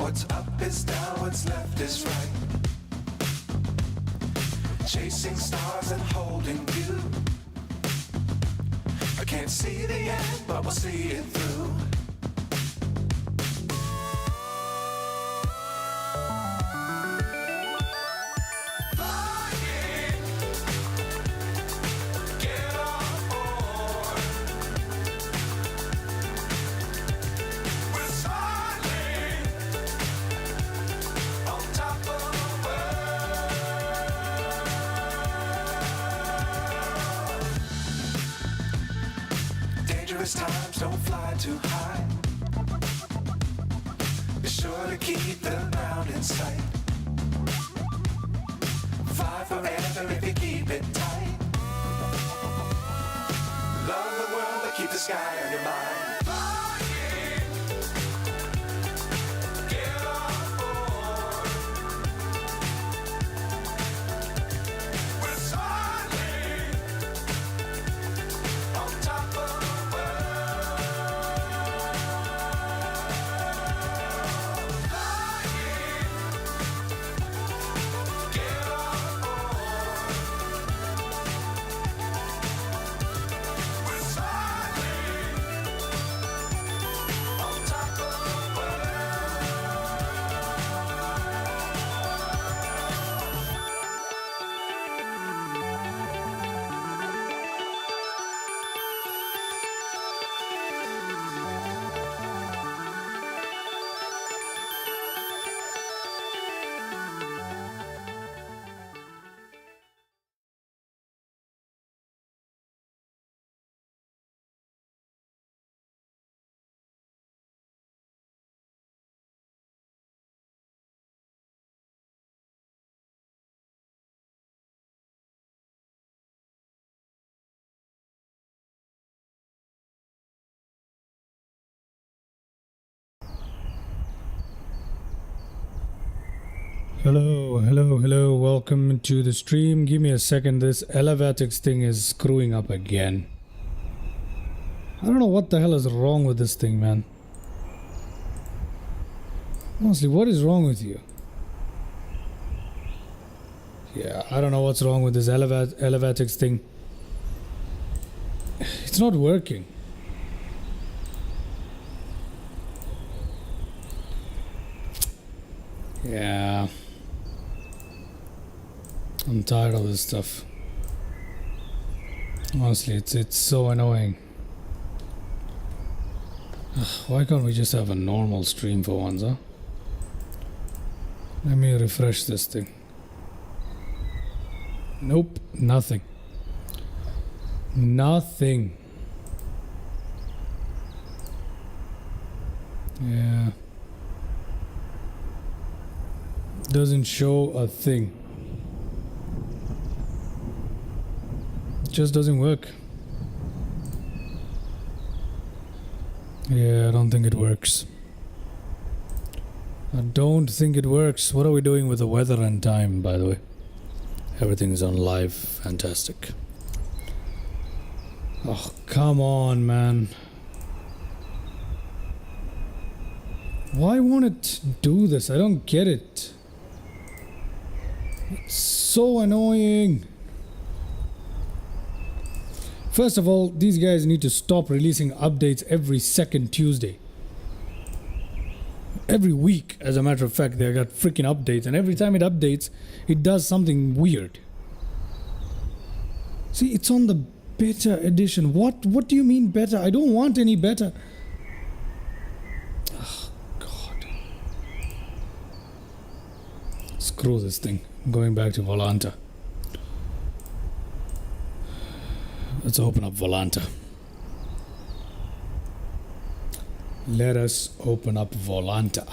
What's up is down, what's left is right. Chasing stars and holding you. I can't see the end, but we'll see it through. Times don't fly too high. Be sure to keep the ground in sight. Fly forever if you keep it tight. Love the world, but keep the sky on your mind. Hello, welcome to the stream. Give me a second, this Elevatics thing is screwing up again. I don't know what the hell is wrong with this thing, man. Honestly, what is wrong with you? Yeah, I don't know what's wrong with this Elevatics thing. It's not working. Yeah. I'm tired of this stuff. Honestly, it's so annoying. Why can't we just have a normal stream for once, huh? Let me refresh this thing. Nope, nothing. Nothing. Yeah. Doesn't show a thing. Just doesn't work. Yeah, I don't think it works. I don't think it works. What are we doing with the weather and time, by the way? Everything's on live. Fantastic. Oh, come on, man. Why won't it do this? I don't get it. It's so annoying. First of all, these guys need to stop releasing updates every second Tuesday. Every week, as a matter of fact, they got freaking updates, and every time it updates, it does something weird. See, it's on the beta edition. What do you mean beta? I don't want any beta. Oh, God. Screw this thing. I'm going back to Volanta. Let's open up Volanta. Let us open up Volanta.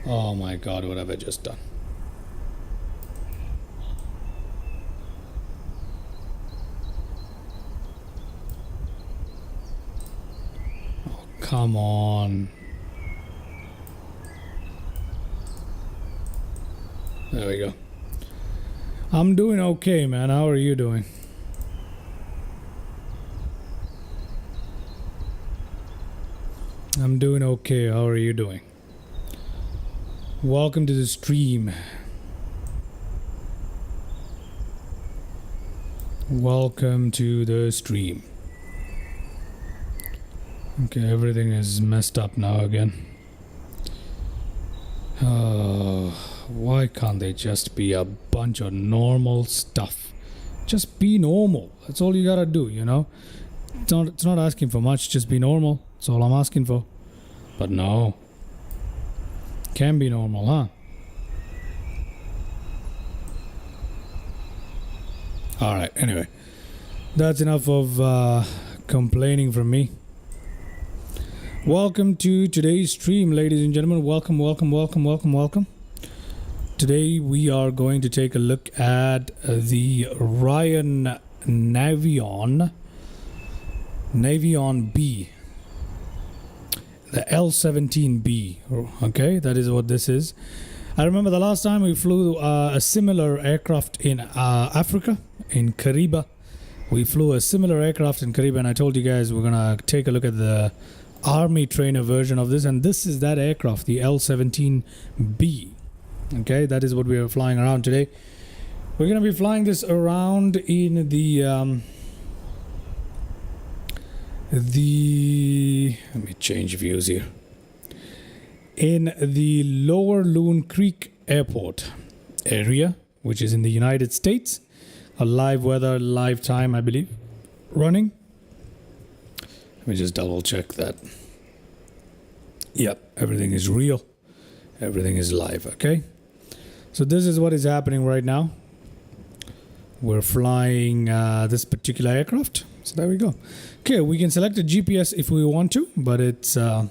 Oh my God, what have I just done? Oh, come on. There we go. I'm doing okay, man. How are you doing? I'm doing okay. How are you doing? Welcome to the stream. Welcome to the stream. Okay, everything is messed up now again. Why can't they just be a bunch of normal stuff? Just be normal. That's all you gotta do, you know? It's not asking for much, just be normal. That's all I'm asking for. But no. Can be normal, huh? Alright, anyway. That's enough of complaining from me. Welcome to today's stream, ladies and gentlemen. Welcome, welcome, welcome, welcome, welcome. Today we are going to take a look at the Ryan Navion B. The L-17B. Okay, that is what this is. I remember the last time we flew a similar aircraft in Africa, in Kariba. We flew a similar aircraft in Kariba, and I told you guys we're gonna take a look at the army trainer version of this, and this is that aircraft, the L-17B. Okay, that is what we are flying around today. We're gonna be flying this around in the let me change views here. In the Lower Loon Creek Airport area, which is in the United States. A live weather, live time, I believe, running. Let me just double check that. Yep, everything is real. Everything is live, okay? So this is what is happening right now. We're flying this particular aircraft. So there we go. Okay, we can select a GPS if we want to, but it's... yeah,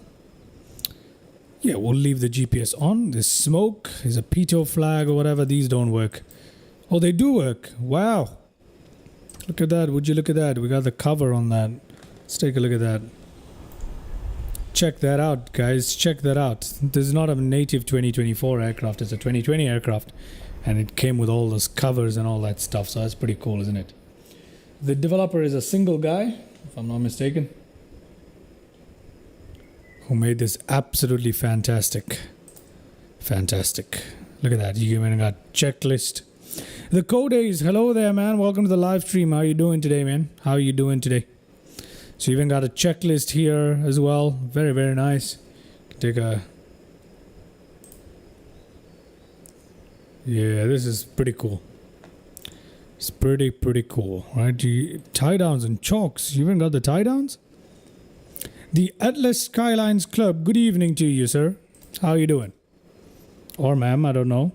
we'll leave the GPS on. This smoke is a pitot flag or whatever. These don't work. Oh, they do work. Wow. Look at that. Would you look at that? We got the cover on that. Let's take a look at that. Check that out, guys. Check that out. This is not a native 2024 aircraft. It's a 2020 aircraft. And it came with all those covers and all that stuff. So that's pretty cool, isn't it? The developer is a single guy, if I'm not mistaken, who made this absolutely fantastic. Fantastic. Look at that. You even got checklist. The code is, hello there, man. Welcome to the live stream. How you doing today, man? How you doing today? So you even got a checklist here as well. Very, very nice. Take a... Yeah, this is pretty cool. It's pretty cool, right? Tie downs and chalks. You even got the tie downs? The Atlas Skylines Club. Good evening to you, sir. How you doing? Or ma'am, I don't know.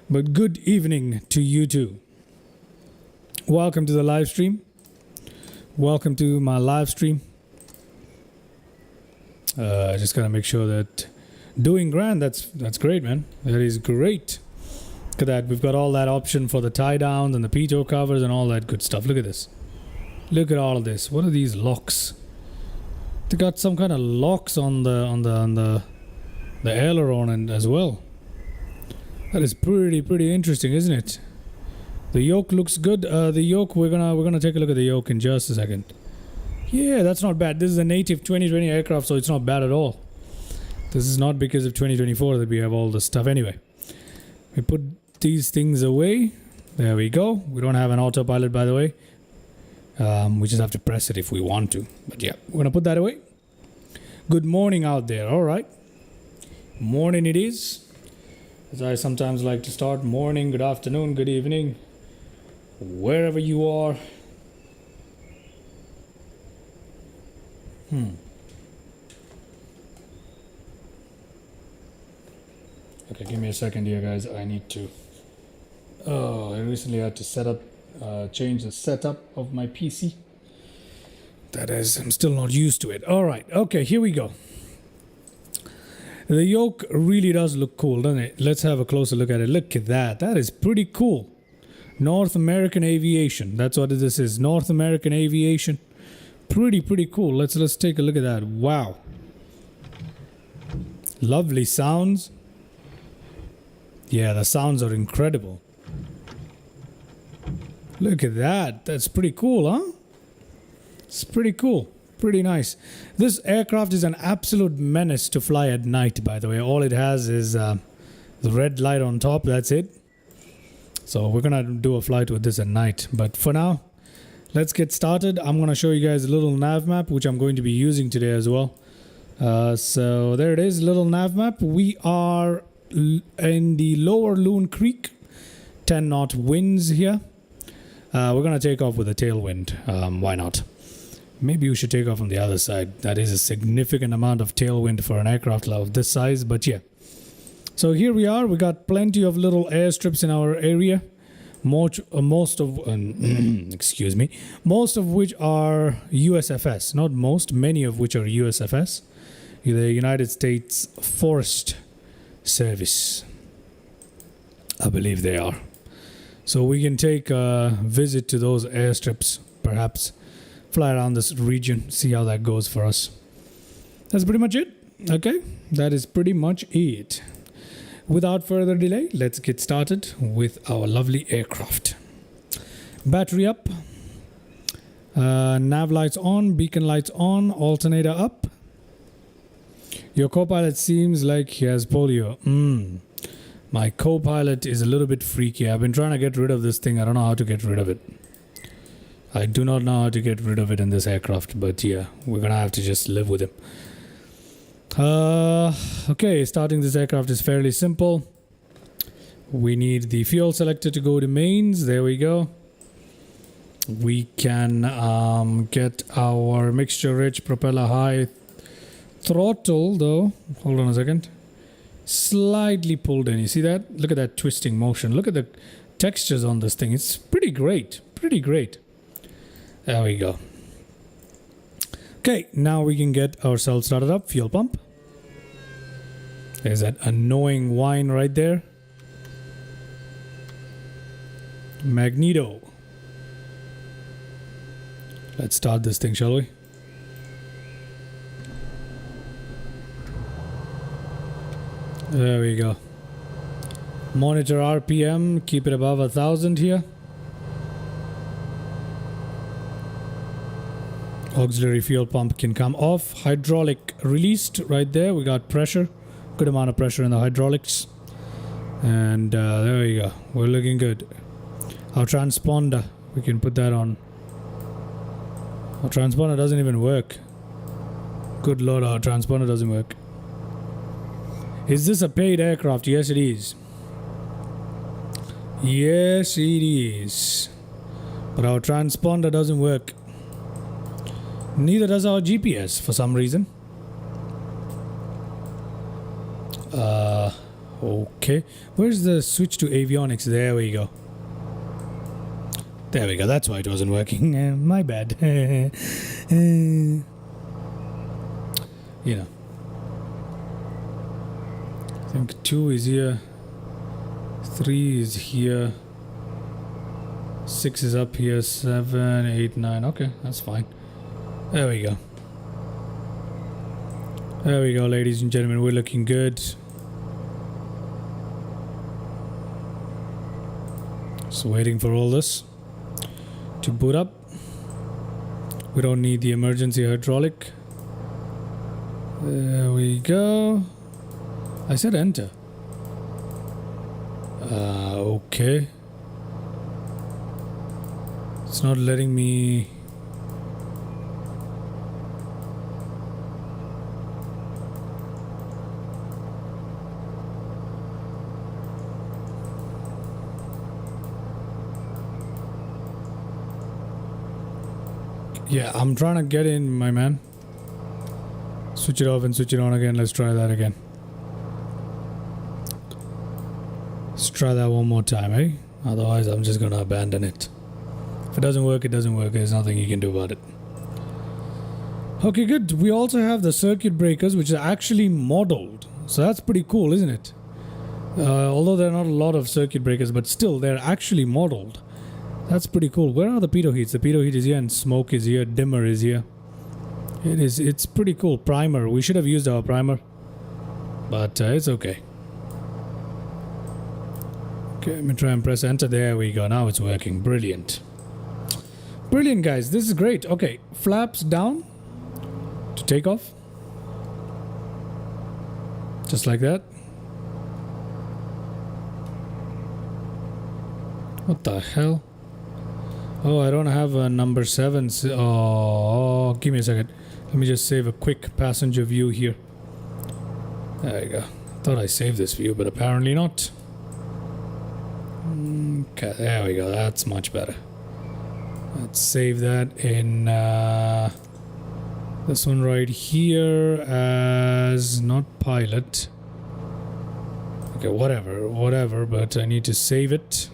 But good evening to you too. Welcome to the live stream. Welcome to my live stream. Just gotta make sure that doing grand. That's great, man. That is great. Look at that. We've got all that option for the tie downs and the pitot covers and all that good stuff. Look at this. Look at all of this. What are these locks? They got some kind of locks on the aileron and as well. That is pretty interesting, isn't it? The yoke looks good. The yoke, we're gonna take a look at the yoke in just a second. Yeah, that's not bad. This is a native 2020 aircraft, so it's not bad at all. This is not because of 2024 that we have all this stuff. Anyway, we put these things away. There we go. We don't have an autopilot, by the way. We just have to press it if we want to. But yeah, we're gonna put that away. Good morning out there. All right. Morning it is. As I sometimes like to start. Morning, good afternoon, good evening. Wherever you are. Okay, give me a second here, guys. I need to... Oh, I recently had to set up... change the setup of my PC. That is, I'm still not used to it. All right, okay, here we go. The yoke really does look cool, doesn't it? Let's have a closer look at it. Look at that. That is pretty cool. North American Aviation. That's what this is. North American Aviation. Pretty cool. Let's take a look at that. Wow. Lovely sounds. Yeah, the sounds are incredible. Look at that. That's pretty cool, huh? It's pretty cool. Pretty nice. This aircraft is an absolute menace to fly at night, by the way. All it has is the red light on top. That's it. So we're going to do a flight with this at night. But for now, let's get started. I'm going to show you guys a little nav map, which I'm going to be using today as well. So there it is, little nav map. We are in the lower Loon Creek, 10 knot winds here. We're going to take off with a tailwind. Why not? Maybe we should take off from the other side. That is a significant amount of tailwind for an aircraft of this size, but yeah. So here we are. We got plenty of little airstrips in our area. Most of which are USFS. Not most, many of which are USFS. The United States Forest Service. I believe they are. So we can take a visit to those airstrips, perhaps fly around this region, see how that goes for us. That's pretty much it. Okay, that is pretty much it. Without further delay, let's get started with our lovely aircraft. Battery up, nav lights on, beacon lights on, alternator up. Your co-pilot seems like he has polio. My co-pilot is a little bit freaky. I've been trying to get rid of this thing. I don't know how to get rid of it. I do not know how to get rid of it in this aircraft, but yeah, we're gonna have to just live with him. Okay, starting this aircraft is fairly simple. We need the fuel selector to go to mains. There we go. We can get our mixture rich propeller high throttle though. Hold on a second. Slightly pulled in. You see that? Look at that twisting motion. Look at the textures on this thing. It's pretty great. Pretty great. There we go. Okay, now we can get ourselves started up. Fuel pump. There's that annoying whine right there. Magneto. Let's start this thing, shall we? There we go. Monitor RPM, keep it above 1,000 here. Auxiliary fuel pump can come off. Hydraulic released right there. We got pressure. Good amount of pressure in the hydraulics. And there we go. We're looking good. Our transponder, we can put that on. Our transponder doesn't even work. Good lord, our transponder doesn't work. Is this a paid aircraft? Yes, it is. Yes, it is. But our transponder doesn't work. Neither does our GPS for some reason. Okay. Where's the switch to avionics? There we go. There we go. That's why it wasn't working. My bad. You know. I think 2 is here. 3 is here. 6 is up here. 7, 8, 9. Okay, that's fine. There we go. There we go, ladies and gentlemen. We're looking good. Just waiting for all this to boot up. We don't need the emergency hydraulic. There we go. I said enter. Okay. It's not letting me. Yeah, I'm trying to get in, my man. Switch it off and switch it on again. Let's try that again. Let's try that one more time, eh? Otherwise, I'm just going to abandon it. If it doesn't work, it doesn't work. There's nothing you can do about it. Okay, good. We also have the circuit breakers, which are actually modeled. So that's pretty cool, isn't it? Although there are not a lot of circuit breakers, but still, they're actually modeled. That's pretty cool. Where are the pitot heats? The pitot heat is here and smoke is here. Dimmer is here. It's pretty cool. Primer. We should have used our primer. But it's okay. Okay, let me try and press enter. There we go. Now it's working. Brilliant. Brilliant, guys. This is great. Okay, flaps down. to take off. Just like that. What the hell? Oh, I don't have a number 7. Oh, give me a second. Let me just save a quick passenger view here. There you go. Thought I saved this view, but apparently not. Okay, there we go. That's much better. Let's save that in this one right here as not pilot. Okay, whatever, but I need to save it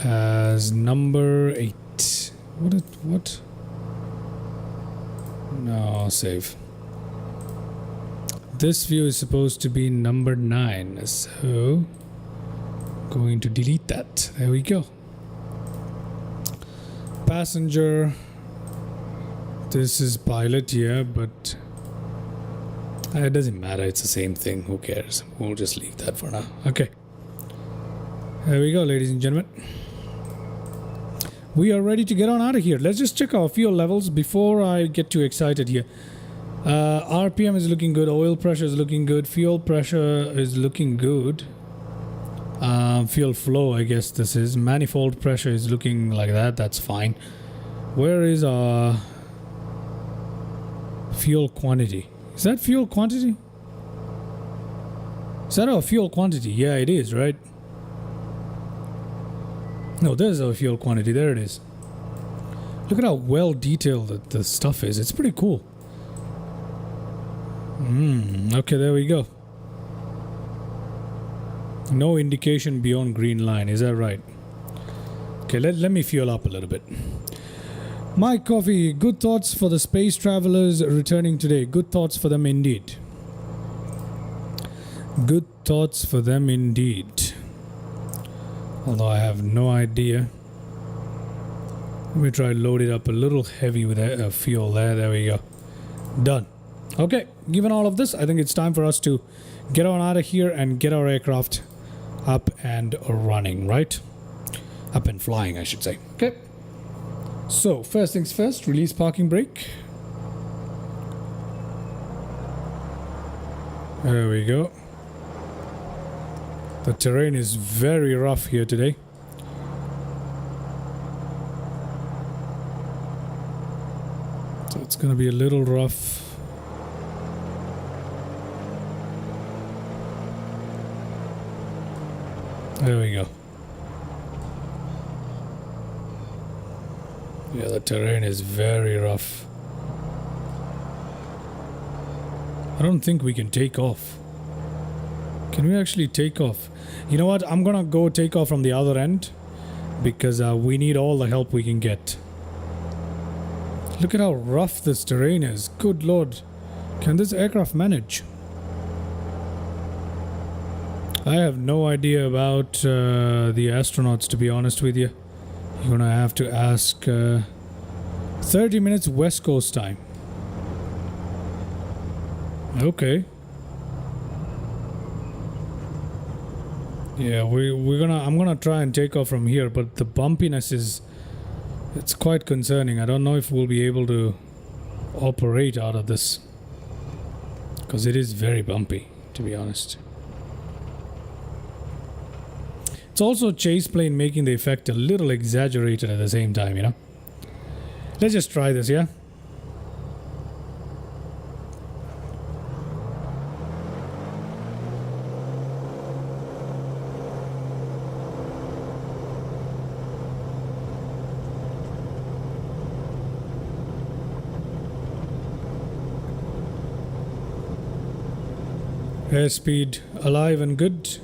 as number 8. What? No, save. This view is supposed to be number 9, so going to delete that. There we go. Passenger. This is pilot, yeah, but it doesn't matter. It's the same thing. Who cares? We'll just leave that for now. Okay. There we go, ladies and gentlemen. We are ready to get on out of here. Let's just check our fuel levels before I get too excited here. RPM is looking good. Oil pressure is looking good. Fuel pressure is looking good. Fuel flow, I guess this is. Manifold pressure is looking like that. That's fine. Where is our fuel quantity? Is that fuel quantity? Is that our fuel quantity? Yeah, it is, right? No, there's our fuel quantity. There it is. Look at how well detailed the stuff is. It's pretty cool. Okay, there we go. No indication beyond green line. Is that right? Okay, let me fuel up a little bit. Mike Coffee, good thoughts for the space travelers returning today. Good thoughts for them indeed. Good thoughts for them indeed. Although I have no idea. Let me try to load it up a little heavy with fuel there. There we go. Done. Okay, given all of this, I think it's time for us to get on out of here and get our aircraft up and running, right? Up and flying, I should say. Okay. So, first things first, release parking brake. There we go. The terrain is very rough here today. So it's going to be a little rough. There we go. Yeah, the terrain is very rough. I don't think we can take off. Can we actually take off? You know what? I'm gonna go take off from the other end because we need all the help we can get. Look at how rough this terrain is. Good lord. Can this aircraft manage? I have no idea about the astronauts, to be honest with you. You're gonna have to ask. 30 minutes West Coast time. Okay. Yeah, I'm gonna try and take off from here, but the bumpiness it's quite concerning. I don't know if we'll be able to operate out of this, because it is very bumpy, to be honest. It's also ChasePlane making the effect a little exaggerated at the same time, you know. Let's just try this, yeah? Airspeed alive and good.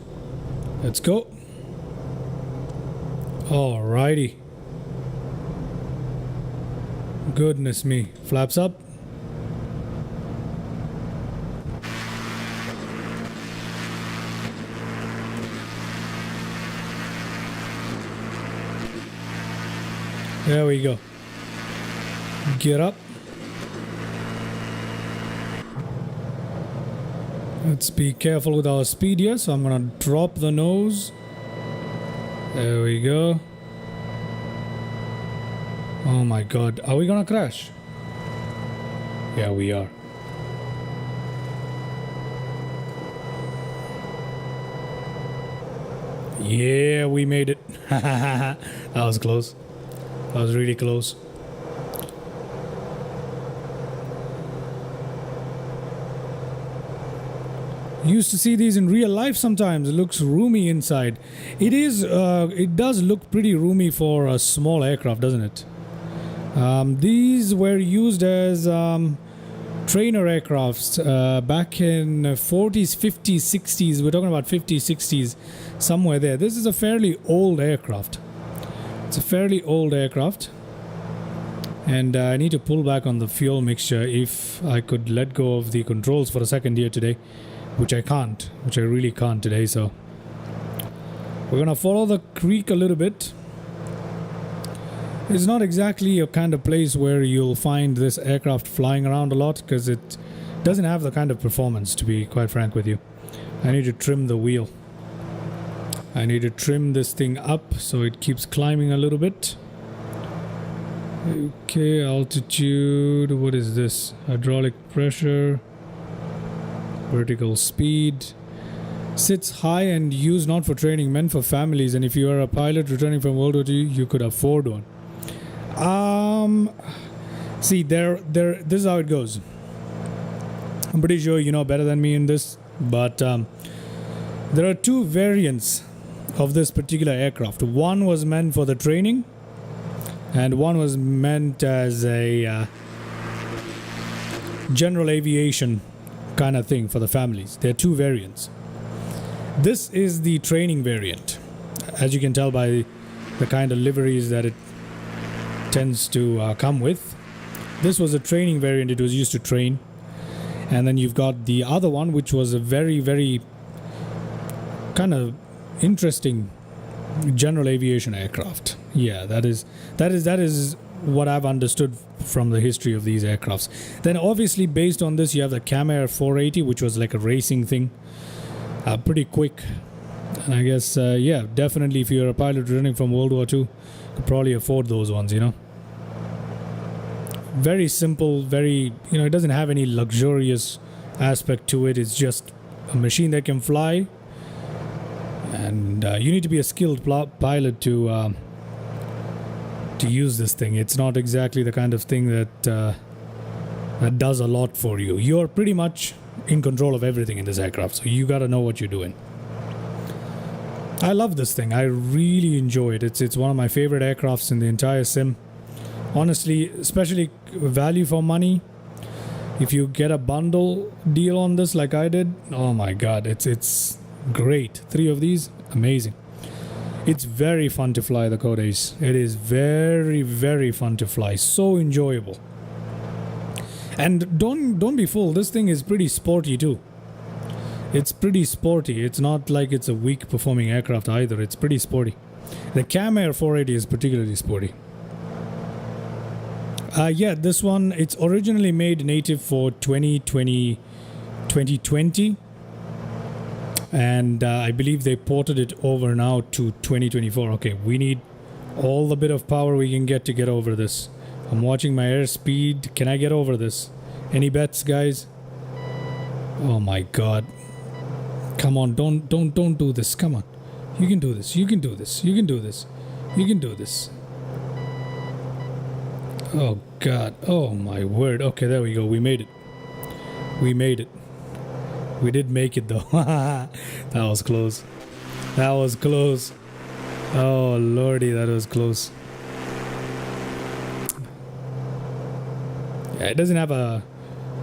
Let's go. Alrighty. Goodness me. Flaps up. There we go. Get up. Let's be careful with our speed here, so I'm gonna drop the nose. There we go. Oh my god, are we gonna crash? Yeah, we are. Yeah, we made it. That was close. That was really close. Used to see these in real life sometimes. It looks roomy inside. It is. It does look pretty roomy for a small aircraft, doesn't it? These were used as trainer aircrafts back in 40s, 50s, 60s. We're talking about 50s, 60s, somewhere there. This is a fairly old aircraft. It's a fairly old aircraft. And I need to pull back on the fuel mixture. If I could let go of the controls for a second here today, which I can't, which I really can't today. So we're gonna follow the creek a little bit. It's not exactly a kind of place where you'll find this aircraft flying around a lot, because it doesn't have the kind of performance, to be quite frank with you. I need to trim the wheel. I need to trim this thing up so it keeps climbing a little bit. Okay, altitude. What is this? Hydraulic pressure. Vertical speed. Sits high and used not for training, meant for families. And if you are a pilot returning from World War II, you could afford one. See, this is how it goes. I'm pretty sure you know better than me in this, but there are two variants of this particular aircraft. One was meant for the training, and one was meant as a general aviation kind of thing for the families. There are two variants. This is the training variant, as you can tell by the kind of liveries that it tends to come with. This was a training variant. It was used to train. And then you've got the other one, which was a very, very kind of interesting general aviation aircraft. Yeah, that is what I've understood from the history of these aircrafts. Then obviously based on this, you have the Camair 480, which was like a racing thing, pretty quick. And I guess yeah, definitely if you're a pilot returning from World War II, you could probably afford those ones, you know. Very simple, very, you know, it doesn't have any luxurious aspect to it. It's just a machine that can fly, and you need to be a skilled pilot to use this thing. It's not exactly the kind of thing that that does a lot for you. You're pretty much in control of everything in this aircraft, so you gotta know what you're doing. I love this thing. I really enjoy it. It's one of my favorite aircrafts in the entire sim. Honestly, especially value for money. If you get a bundle deal on this like I did, oh my god, it's great. 3 of these, amazing. It's very fun to fly the Codes. It is very, very fun to fly. So enjoyable. And don't be fooled, this thing is pretty sporty too. It's pretty sporty. It's not like it's a weak performing aircraft either. It's pretty sporty. The Camair 480 is particularly sporty. Yeah, this one, it's originally made native for 2020, and I believe they ported it over now to 2024. Okay, we need all the bit of power we can get to get over this. I'm watching my airspeed. Can I get over this? Any bets, guys? Oh my god. Come on, don't do this. Come on. You can do this. You can do this. You can do this. You can do this. Oh god, oh my word. Okay, there we go, we made it. We made it. We did make it though. That was close. That was close. Oh lordy, that was close. Yeah, it doesn't have a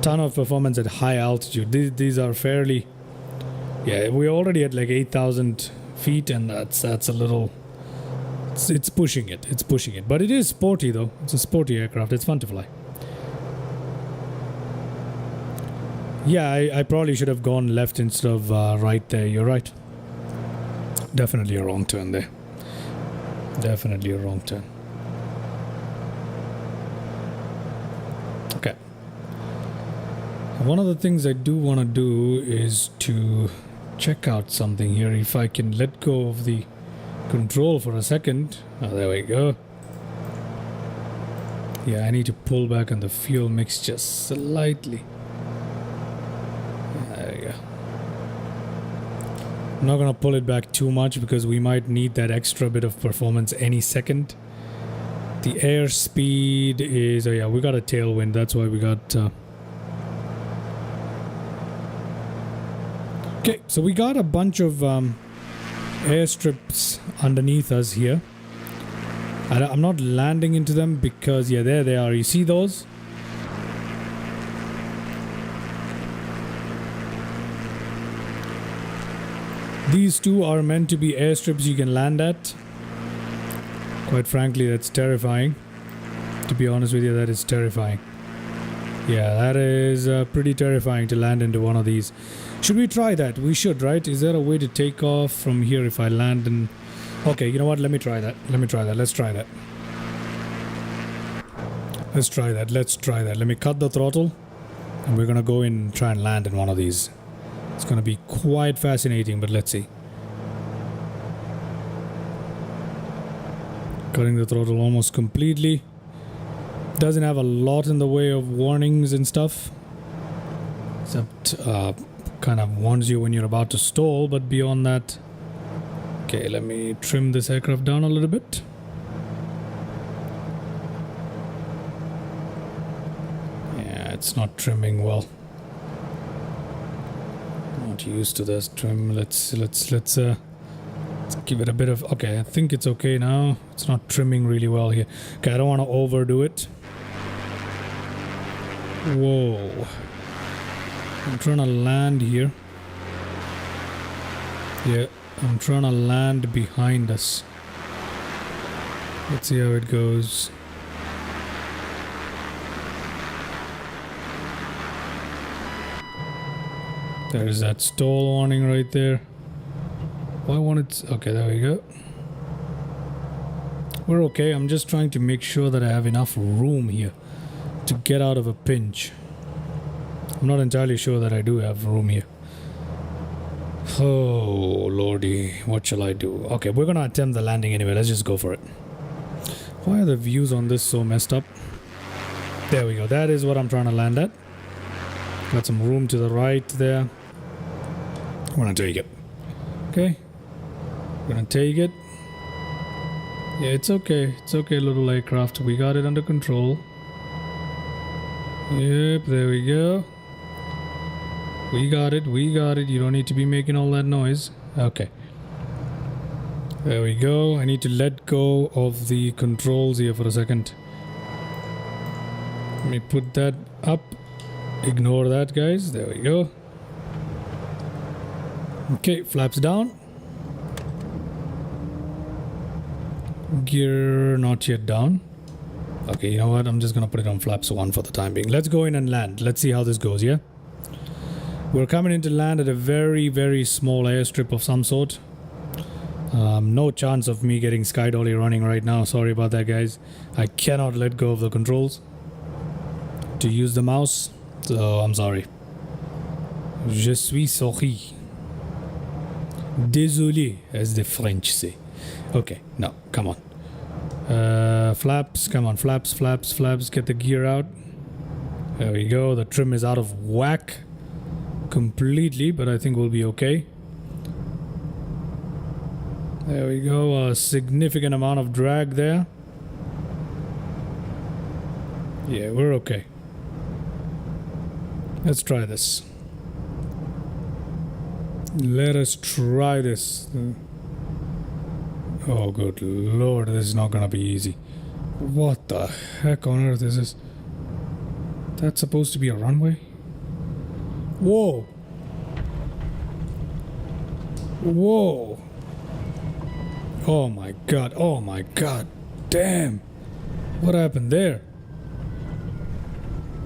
ton of performance at high altitude. These are fairly... Yeah, we're already at like 8,000 feet, and that's a little... It's pushing it. It's pushing it. But it is sporty though. It's a sporty aircraft. It's fun to fly. Yeah, I probably should have gone left instead of right there. You're right. Definitely a wrong turn there. Definitely a wrong turn. Okay. One of the things I do want to do is to check out something here. If I can let go of the control for a second. Oh, there we go. Yeah, I need to pull back on the fuel mix just slightly. There you go. I'm not gonna pull it back too much because we might need that extra bit of performance any second. The airspeed is, oh yeah, we got a tailwind, that's why we got... Okay, so we got a bunch of airstrips underneath us here. I'm not landing into them because, yeah, there they are. You see those? These two are meant to be airstrips you can land at. Quite frankly, that's terrifying. To be honest with you, that is terrifying. Yeah, that is pretty terrifying to land into one of these. Should we try that? We should, right? Is there a way to take off from here if I land in... Okay, you know what? Let me try that. Let's try that. Let's try that. Let me cut the throttle. And we're going to go in and try and land in one of these. It's going to be quite fascinating, but let's see. Cutting the throttle almost completely. Doesn't have a lot in the way of warnings and stuff. Except kind of warns you when you're about to stall, but beyond that... Okay, let me trim this aircraft down a little bit. Yeah, it's not trimming well. Not used to this trim. Let's give it a bit of... Okay, I think it's okay now. It's not trimming really well here. Okay, I don't want to overdo it. Whoa. I'm trying to land here. Yeah, I'm trying to land behind us. Let's see how it goes. There's that stall warning right there. Why won't it... Okay, there we go. We're okay. I'm just trying to make sure that I have enough room here to get out of a pinch. I'm not entirely sure that I do have room here. Oh, lordy. What shall I do? Okay, we're gonna attempt the landing anyway. Let's just go for it. Why are the views on this so messed up? There we go. That is what I'm trying to land at. Got some room to the right there. We're gonna take it. Okay. We're gonna take it. Yeah, it's okay. It's okay, little aircraft. We got it under control. Yep, there we go. We got it. You don't need to be making all that noise. Okay. There we go. I need to let go of the controls here for a second. Let me put that up. Ignore that, guys. There we go. Okay, flaps down. Gear not yet down. Okay, you know what? I'm just gonna put it on flaps 1 for the time being. Let's go in and land. Let's see how this goes, yeah? We're coming in to land at a very, very small airstrip of some sort. No chance of me getting SkyDolly running right now. Sorry about that, guys. I cannot let go of the controls to use the mouse. So, I'm sorry. Je suis sorry. Désolé, as the French say. Okay, no, come on. Flaps, come on, flaps, get the gear out. There we go. The trim is out of whack completely, but I think we'll be okay. There we go. A significant amount of drag there. Yeah, we're okay. Let's try this. Let us try this. Oh, good lord, this is not gonna be easy. What the heck on earth is this? That's supposed to be a runway? Whoa! Whoa! Oh my god, oh my god. Damn! What happened there?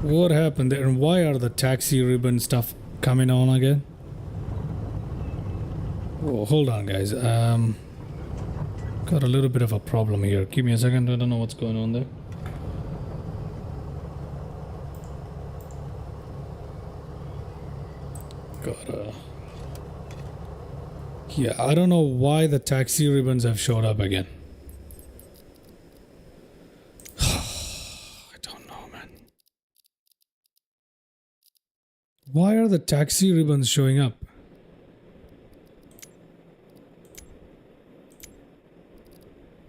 What happened there? And why are the taxi ribbon stuff coming on again? Oh, hold on, guys. Got a little bit of a problem here. Give me a second. I don't know what's going on there. Yeah, I don't know why the taxi ribbons have showed up again. Why are the taxi ribbons showing up?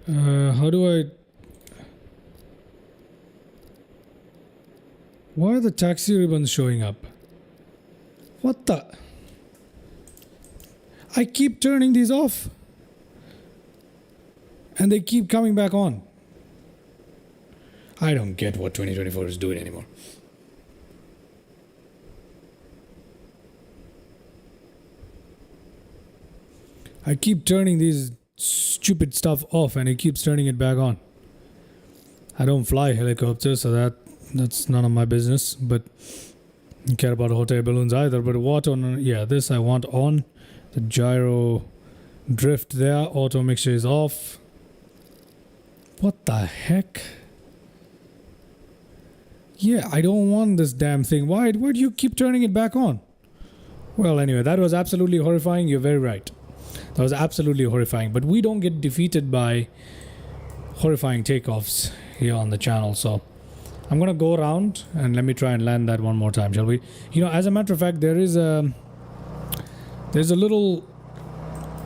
How do I... Why are the taxi ribbons showing up? What the... I keep turning these off. And they keep coming back on. I don't get what 2024 is doing anymore. I keep turning these stupid stuff off and it keeps turning it back on. I don't fly helicopters, so that's none of my business, but I don't care about hot air balloons either. But what on... Yeah, this I want on. The gyro drift there. Auto mixture is off. What the heck? Yeah, I don't want this damn thing. Why do you keep turning it back on? Well, anyway, that was absolutely horrifying. You're very right. That was absolutely horrifying. But we don't get defeated by horrifying takeoffs here on the channel. So I'm going to go around and let me try and land that one more time, shall we? You know, as a matter of fact, there's a little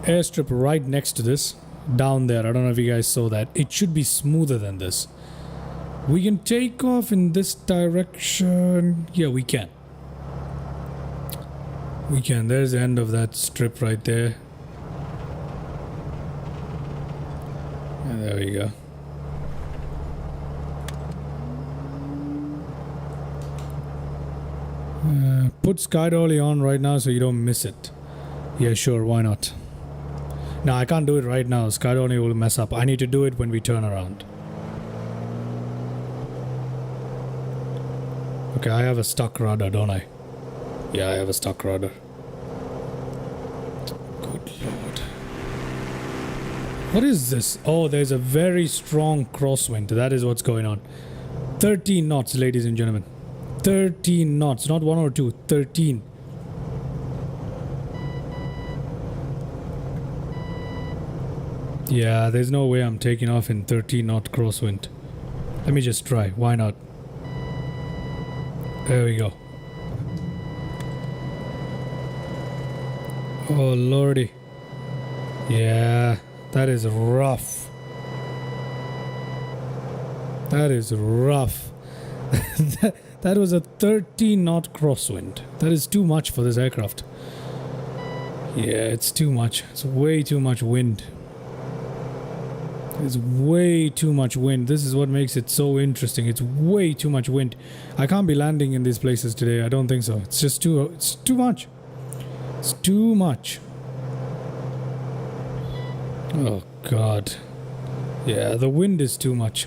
airstrip right next to this. Down there. I don't know if you guys saw that. It should be smoother than this. We can take off in this direction. Yeah, we can. We can. There's the end of that strip right there. And there we go. Put SkyDolly on right now so you don't miss it. Yeah, sure. Why not? No, I can't do it right now. SkyDolly will mess up. I need to do it when we turn around. Okay, I have a stuck rudder, don't I? Yeah, I have a stuck rudder. Good lord. What is this? Oh, there's a very strong crosswind. That is what's going on. 13 knots, ladies and gentlemen. 13 knots. Not 1 or 2. 13. Yeah, there's no way I'm taking off in 13 knot crosswind. Let me just try. Why not? There we go. Oh lordy. Yeah, that is rough. That is rough. that was a 13 knot crosswind. That is too much for this aircraft. Yeah, it's too much. It's way too much wind. It's way too much wind. This is what makes it so interesting. It's way too much wind. I can't be landing in these places today. I don't think so. It's just it's too much. It's too much. Oh god. Yeah, the wind is too much.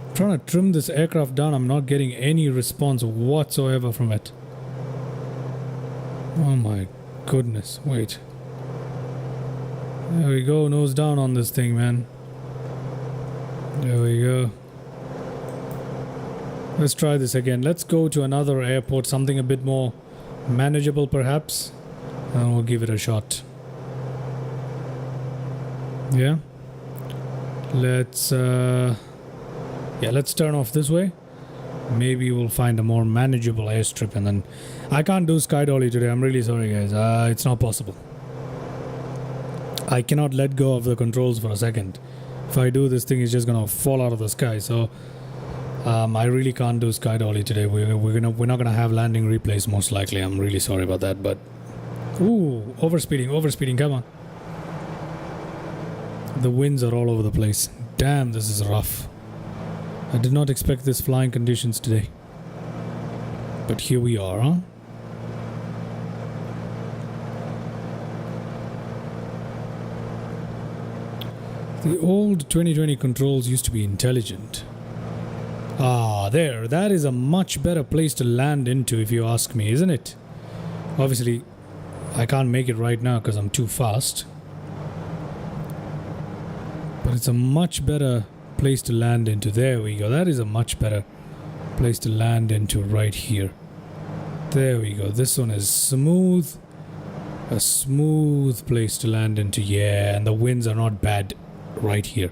I'm trying to trim this aircraft down. I'm not getting any response whatsoever from it. Oh my goodness. Wait. There we go, nose down on this thing, man. There we go. Let's try this again. Let's go to another airport, something a bit more manageable perhaps, and we'll give it a shot. Yeah. Let's let's turn off this way. Maybe we'll find a more manageable airstrip, and then I can't do SkyDolly today. I'm really sorry, guys. It's not possible. I cannot let go of the controls for a second. If I do, this thing is just gonna fall out of the sky. So I really can't do SkyDolly today. We're not gonna have landing replays most likely. I'm really sorry about that. But ooh, overspeeding! Come on. The winds are all over the place. Damn, this is rough. I did not expect this flying conditions today. But here we are, huh? The old 2020 controls used to be intelligent. Ah, there. That is a much better place to land into, if you ask me, isn't it? Obviously, I can't make it right now because I'm too fast. But it's a much better place to land into. There we go. That is a much better place to land into right here. There we go. This one is smooth. A smooth place to land into. Yeah, and the winds are not bad right here.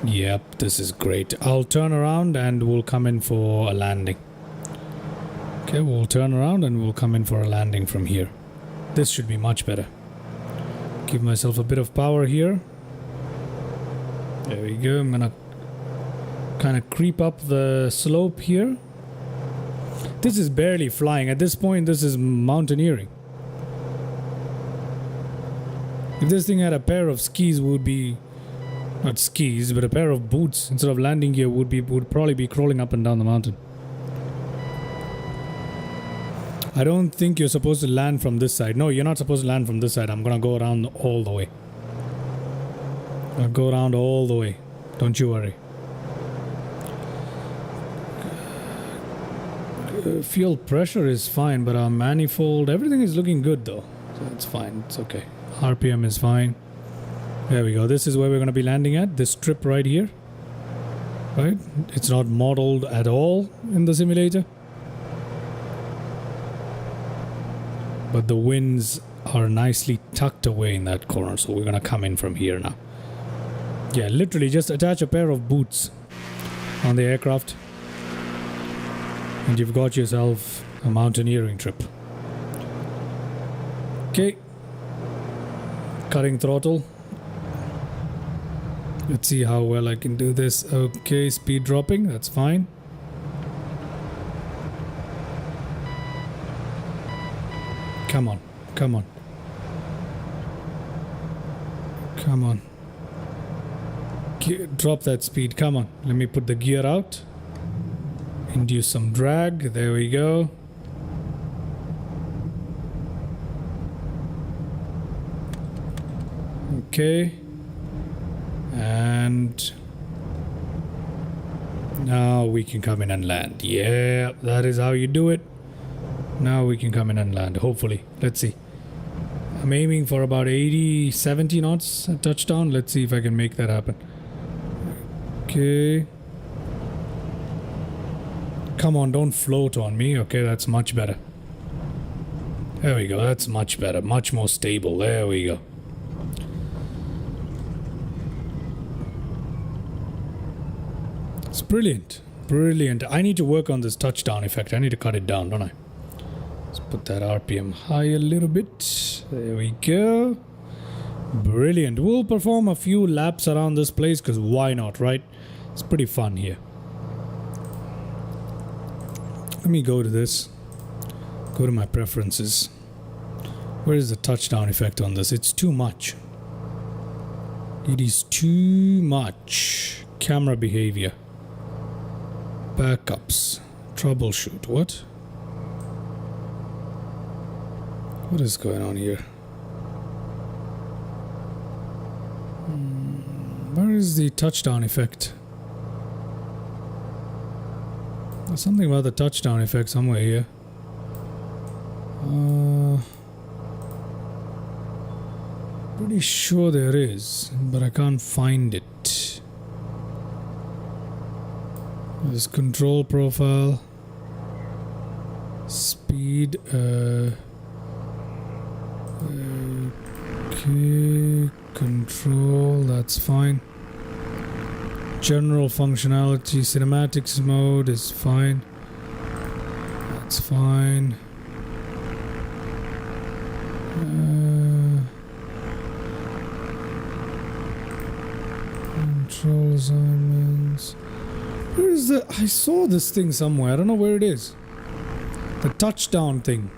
Yep, this is great. I'll turn around and we'll come in for a landing. Okay, we'll turn around and we'll come in for a landing from here. This should be much better. Give myself a bit of power here. There we go. I'm gonna kind of creep up the slope here. This is barely flying. At this point, this is mountaineering. If this thing had a pair of skis, would be not skis, but a pair of boots instead of landing gear, would probably be crawling up and down the mountain. I don't think you're supposed to land from this side. No, you're not supposed to land from this side. I'm gonna go around all the way. I'll go around all the way. Don't you worry. Fuel pressure is fine, but our manifold, everything is looking good though. So it's fine. It's okay. RPM is fine. There we go. This is where we're going to be landing at. This strip right here. Right? It's not modeled at all in the simulator. But the winds are nicely tucked away in that corner. So we're going to come in from here now. Yeah, literally just attach a pair of boots on the aircraft. And you've got yourself a mountaineering trip. Okay. Cutting throttle. Let's see how well I can do this. Okay, speed dropping. That's fine. Come on. Come on. Come on. Drop that speed. Come on. Let me put the gear out. Induce some drag. There we go. Okay. And now we can come in and land. Yeah, that is how you do it. Now we can come in and land, hopefully. Let's see. I'm aiming for about 80, 70 knots at touchdown. Let's see if I can make that happen. Okay. Come on, don't float on me. Okay, that's much better. There we go. That's much better. Much more stable. There we go. It's brilliant. Brilliant. I need to work on this touchdown effect. I need to cut it down, don't I? Let's put that RPM high a little bit. There we go. Brilliant. We'll perform a few laps around this place because why not, right? It's pretty fun here. Let me go to this. Go to my preferences. Where is the touchdown effect on this? It's too much. It is too much. Camera behavior. Backups. Troubleshoot. What? What is going on here? Where is the touchdown effect? There's something about the touchdown effect somewhere here. Pretty sure there is, but I can't find it. There's control profile. Speed. Okay. Control. That's fine. General functionality, cinematics mode is fine. That's fine. Control assignments. Where is the... I saw this thing somewhere. I don't know where it is. The touchdown thing.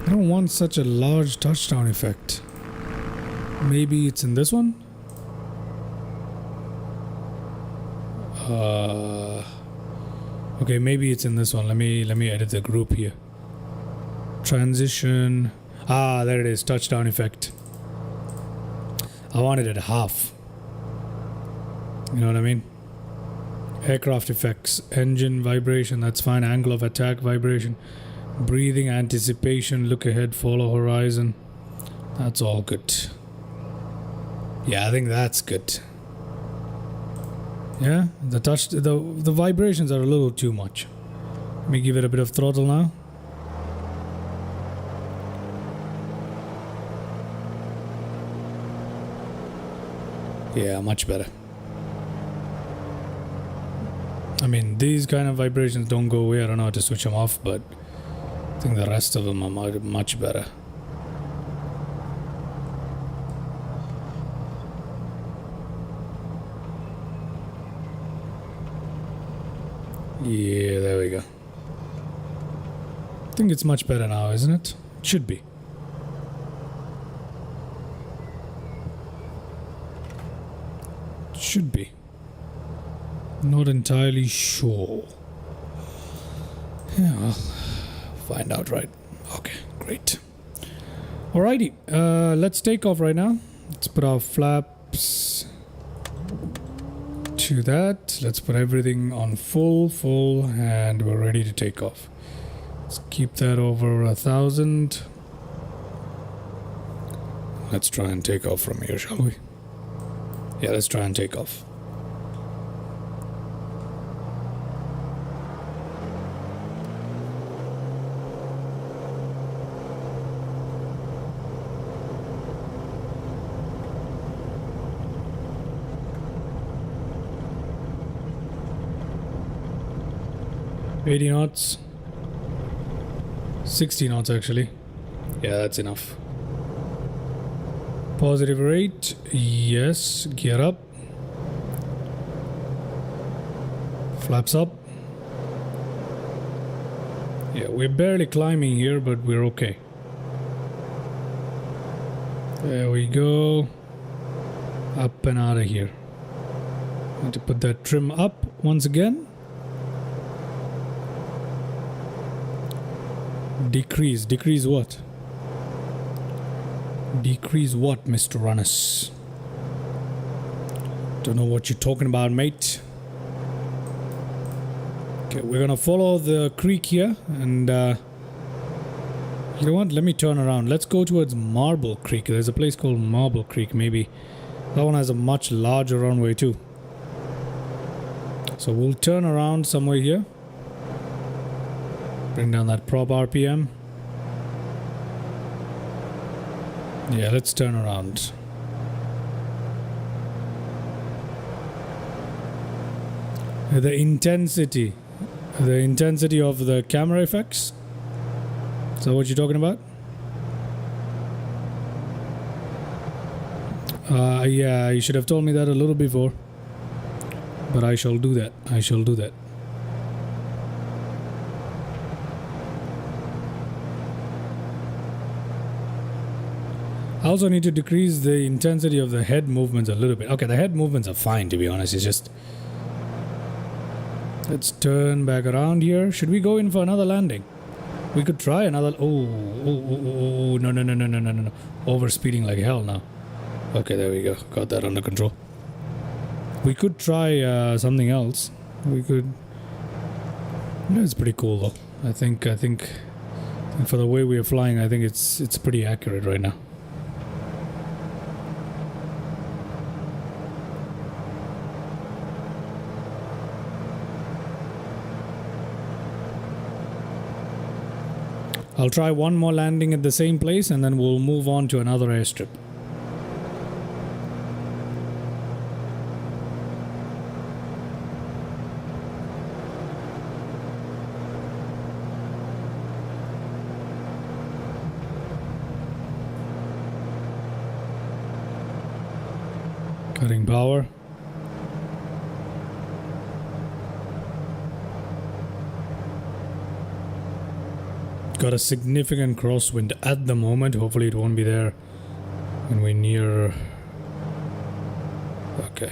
I don't want such a large touchdown effect. Maybe it's in this one? Okay, maybe it's in this one. Let me edit the group here. Transition. Ah, there it is. Touchdown effect. I want it at half. You know what I mean? Aircraft effects. Engine vibration. That's fine. Angle of attack vibration. Breathing, anticipation, look ahead, follow horizon. That's all good. Yeah, I think that's good. Yeah, the vibrations are a little too much. Let me give it a bit of throttle now. Yeah, much better. I mean, these kind of vibrations don't go away. I don't know how to switch them off, but I think the rest of them are much better. Yeah, there we go. I think it's much better now, isn't it? It should be. Should be. Not entirely sure. Yeah, I'll find out, right? Okay, great. Alrighty, let's take off right now. Let's put our flaps to that. Let's put everything on full, and we're ready to take off. Let's keep that over 1,000. Let's try and take off from here, shall we? Yeah, let's try and take off. $80 knots. 60 knots actually. Yeah, that's enough. Positive rate. Yes. Gear up. Flaps up. Yeah, we're barely climbing here, but we're okay. There we go. Up and out of here. Need to put that trim up once again. Decrease. Decrease what? Decrease what, Mr. Runners? Don't know what you're talking about, mate. Okay, we're gonna follow the creek here, and you know what? Let me turn around. Let's go towards Marble Creek. There's a place called Marble Creek, maybe. That one has a much larger runway too. So we'll turn around somewhere here. Bring down that prop RPM. Yeah, let's turn around. The intensity of the camera effects. Is that what you're talking about? Yeah, you should have told me that a little before. But I shall do that. I shall do that. I also need to decrease the intensity of the head movements a little bit. Okay, the head movements are fine, to be honest. It's just... Let's turn back around here. Should we go in for another landing? We could try another... Oh, no. Overspeeding like hell now. Okay, there we go. Got that under control. We could try something else. We could... Yeah, it's pretty cool, though. I think for the way we are flying, I think it's pretty accurate right now. I'll try one more landing at the same place, and then we'll move on to another airstrip. Cutting power. Got a significant crosswind at the moment. Hopefully it won't be there when we're near. Okay.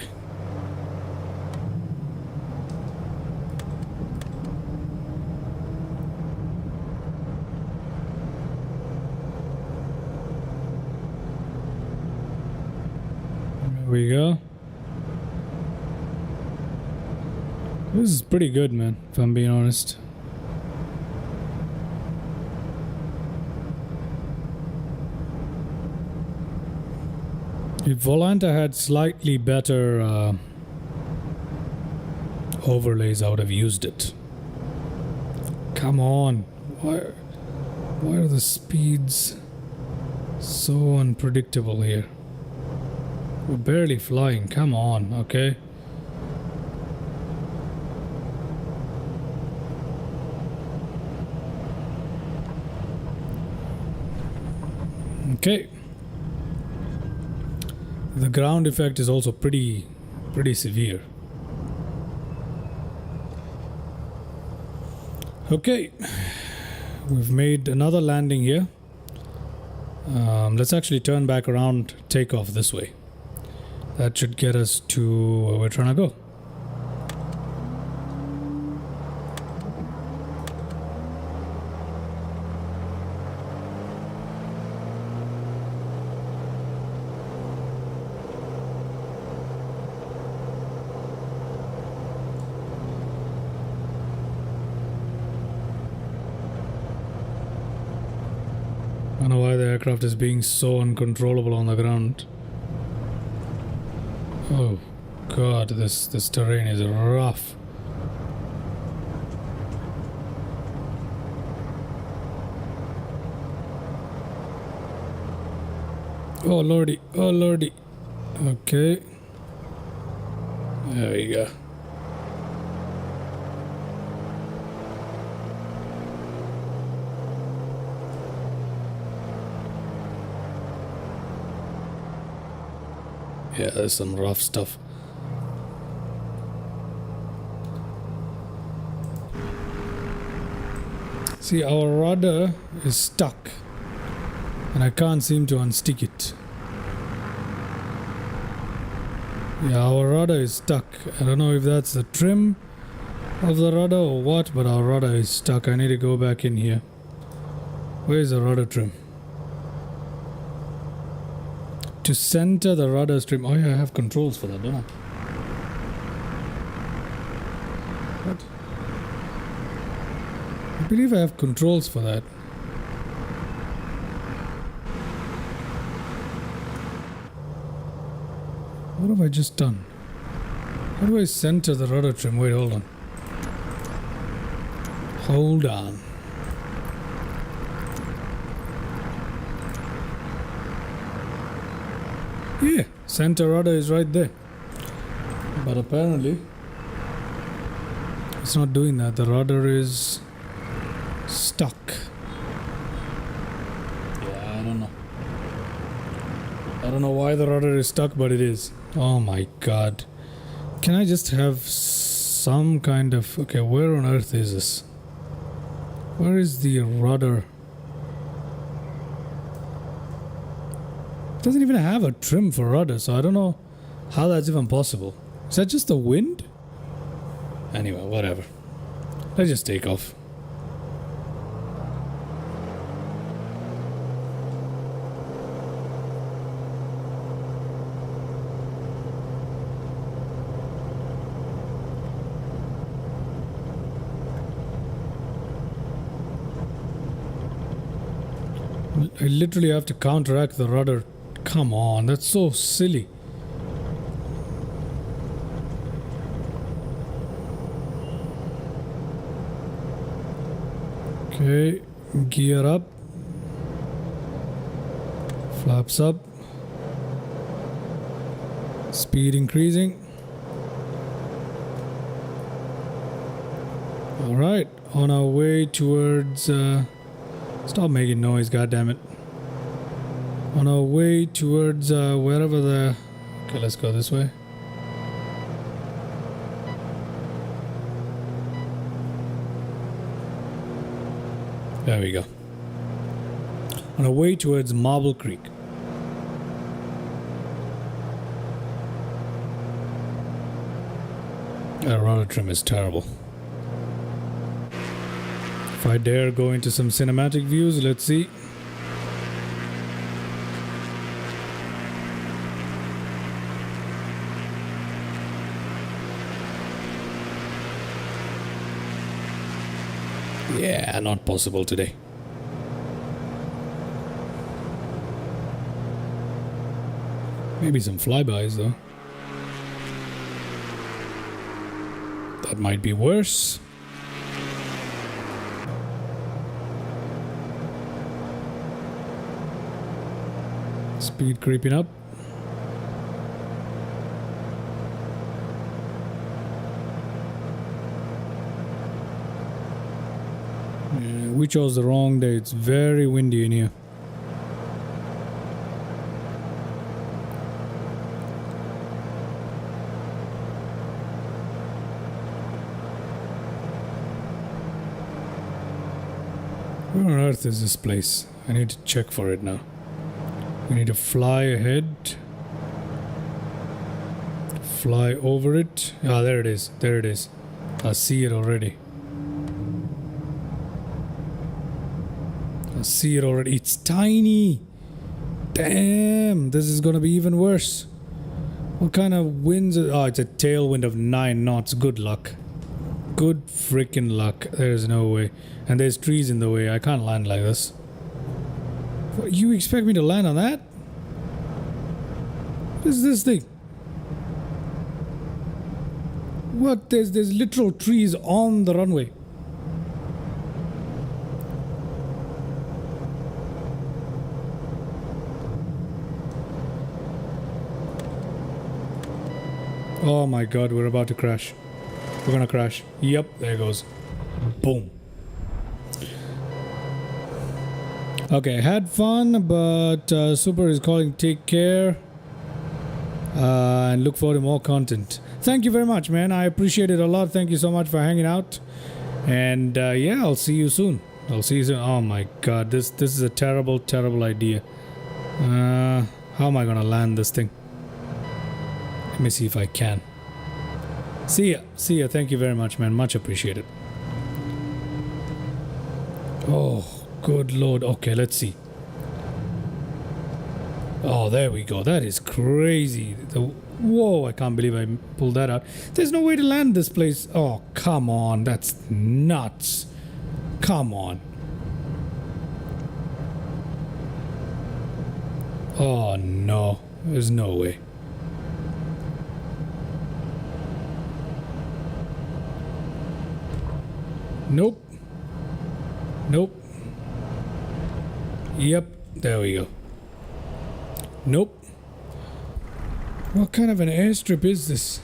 There we go. This is pretty good, man, if I'm being honest. If Volanta had slightly better overlays, I would have used it. Come on. Why are the speeds so unpredictable here? We're barely flying. Come on, okay? Okay. The ground effect is also pretty severe. Okay, we've made another landing here. Let's actually turn back around, take off this way. That should get us to where we're trying to go. I don't know why the aircraft is being so uncontrollable on the ground. Oh god, this terrain is rough. Oh lordy, oh lordy. Okay. There we go. Yeah, there's some rough stuff. See, our rudder is stuck and I can't seem to unstick it. Yeah, our rudder is stuck. I don't know if that's the trim of the rudder or what, but our rudder is stuck. I need to go back in here. Where is the rudder trim? To center the rudder trim. Oh yeah, I have controls for that, don't I? What? I believe I have controls for that. What have I just done? How do I center the rudder trim? Wait, hold on. Hold on. Yeah, center rudder is right there. But apparently it's not doing that. The rudder is stuck. Yeah, I don't know. I don't know why the rudder is stuck, but it is. Oh my god. Can I just have some kind of... Okay, where on earth is this? Where is the rudder? It doesn't even have a trim for rudder, so I don't know how that's even possible. Is that just the wind? Anyway, whatever. Let's just take off. I literally have to counteract the rudder. Come on, that's so silly. Okay, gear up. Flaps up. Speed increasing. Alright, on our way towards... Stop making noise, goddammit. On our way towards wherever the... Okay, let's go this way. There we go. On our way towards Marble Creek. That rudder trim is terrible. If I dare go into some cinematic views, let's see. Yeah, not possible today. Maybe some flybys though. That might be worse. Speed creeping up. Yeah, we chose the wrong day. It's very windy in here. Where on earth is this place? I need to check for it now. We need to fly ahead. Fly over it. Ah, there it is. There it is. I see it already. I see it already. It's tiny. Damn, this is gonna be even worse. What kind of winds? Oh, it's a tailwind of 9 knots. Good luck. Good freaking luck. There's no way. And there's trees in the way. I can't land like this. What, you expect me to land on that? What is this thing? What? There's literal trees on the runway. Oh my god, we're about to crash. We're gonna crash. Yep, there goes. Boom. Okay, had fun, but Super is calling take care. And look forward to more content. Thank you very much, man. I appreciate it a lot. Thank you so much for hanging out. And yeah, I'll see you soon. I'll see you soon. Oh my god, this is a terrible, terrible idea. How am I gonna land this thing? Let me see if I can. See ya. See ya. Thank you very much, man. Much appreciated. Oh, good lord. Okay, let's see. Oh, there we go. That is crazy. Whoa, I can't believe I pulled that out. There's no way to land this place. Oh, come on. That's nuts. Come on. Oh, no. There's no way. Nope. Nope. Yep. There we go. Nope. What kind of an airstrip is this?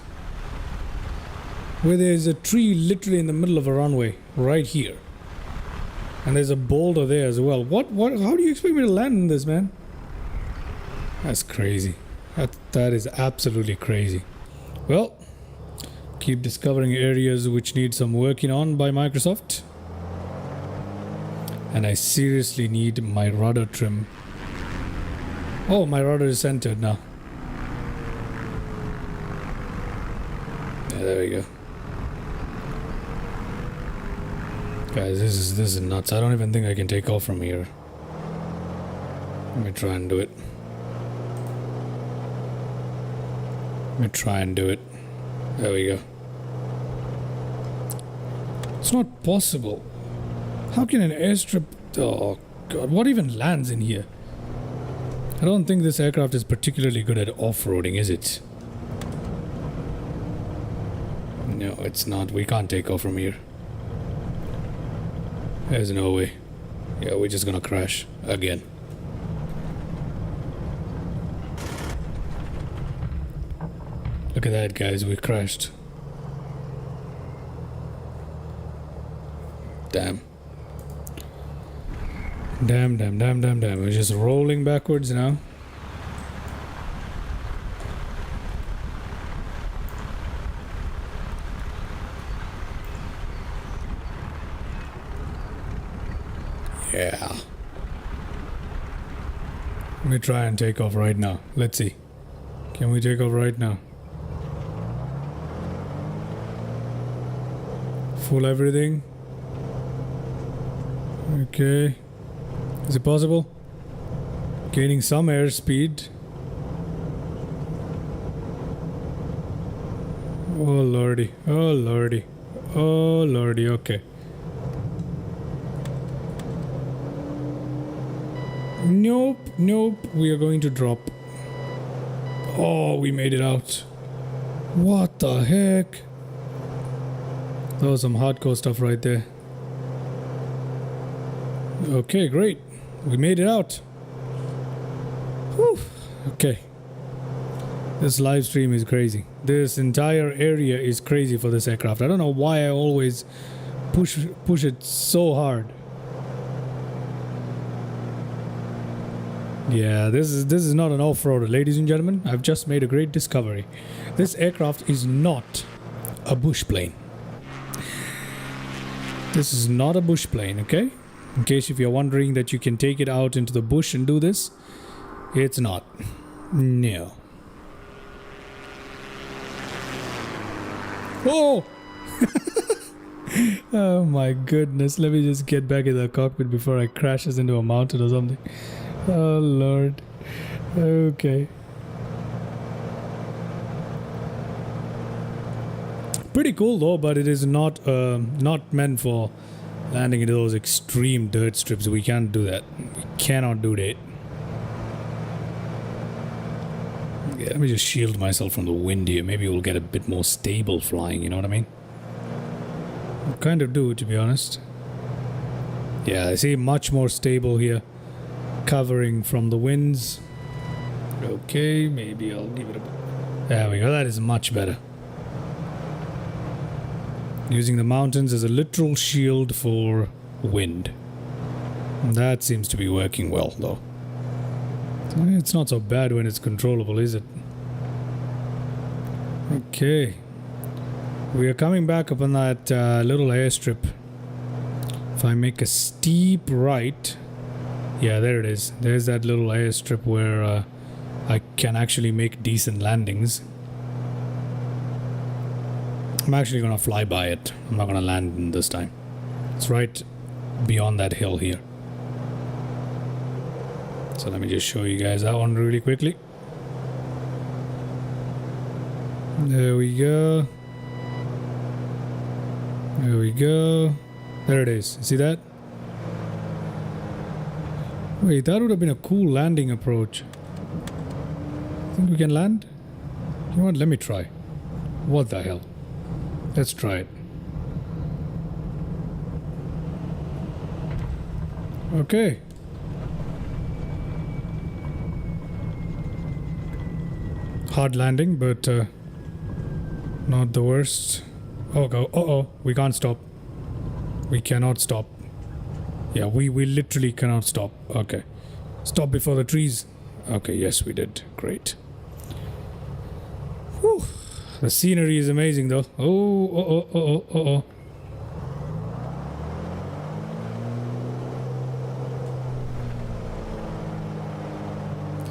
Where there's a tree literally in the middle of a runway. Right here. And there's a boulder there as well. What? How do you expect me to land in this, man? That's crazy. That is absolutely crazy. Well, keep discovering areas which need some working on by Microsoft. And I seriously need my rudder trim. Oh, my rudder is centered now. Yeah, there we go. Guys, this is nuts. I don't even think I can take off from here. Let me try and do it. Let me try and do it. There we go. It's not possible. How can an airstrip... Oh god, what even lands in here? I don't think this aircraft is particularly good at off-roading, is it? No, it's not. We can't take off from here. There's no way. Yeah, we're just gonna crash again. Look at that, guys. We crashed. Damn. Damn. We're just rolling backwards now. Yeah. Let me try and take off right now. Let's see. Can we take off right now? Full everything. Okay. Is it possible? Gaining some airspeed. Oh lordy. Oh lordy. Oh lordy. Okay. Nope. We are going to drop. Oh, we made it out. What the heck? That was some hardcore stuff right there. Okay, great. We made it out. Whew. Okay. This live stream is crazy. This entire area is crazy for this aircraft. I don't know why I always push it so hard. Yeah, this is not an off-roader, ladies and gentlemen. I've just made a great discovery. This aircraft is not a bush plane. This is not a bush plane, okay? In case if you're wondering that you can take it out into the bush and do this, it's not. No. Oh! Oh my goodness. Let me just get back in the cockpit before I crashes into a mountain or something. Oh Lord. Okay. Pretty cool though, but it is not meant for landing into those extreme dirt strips. We can't do that. We cannot do that. Yeah, let me just shield myself from the wind here. Maybe we'll get a bit more stable flying, you know what I mean? I kind of do, to be honest. Yeah, I see much more stable here. Covering from the winds. Okay, maybe I'll give it a... There we go, that is much better. Using the mountains as a literal shield for wind. That seems to be working well, though. It's not so bad when it's controllable, is it? Okay. We are coming back up on that little airstrip. If I make a steep right... Yeah, there it is. There's that little airstrip where I can actually make decent landings. I'm actually going to fly by it. I'm not going to land this time. It's right beyond that hill here. So let me just show you guys that one really quickly. There we go. There we go. There it is. See that? Wait, that would have been a cool landing approach. Think we can land? You know what? Let me try. What the hell? Let's try it. Okay. Hard landing, but not the worst. Oh, go. Uh-oh. We can't stop. We cannot stop. Yeah, we literally cannot stop. Okay. Stop before the trees. Okay, yes, we did. Great. Whew. The scenery is amazing, though. Oh.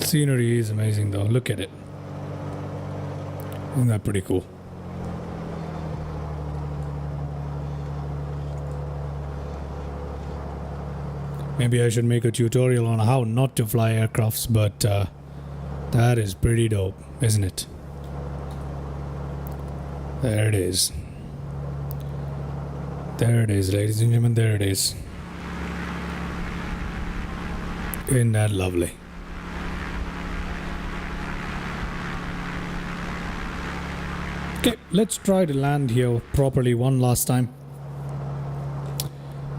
Scenery is amazing, though. Look at it. Isn't that pretty cool? Maybe I should make a tutorial on how not to fly aircrafts, but that is pretty dope, isn't it? There it is. There it is, ladies and gentlemen, there it is. Isn't that lovely? Okay, let's try to land here properly one last time.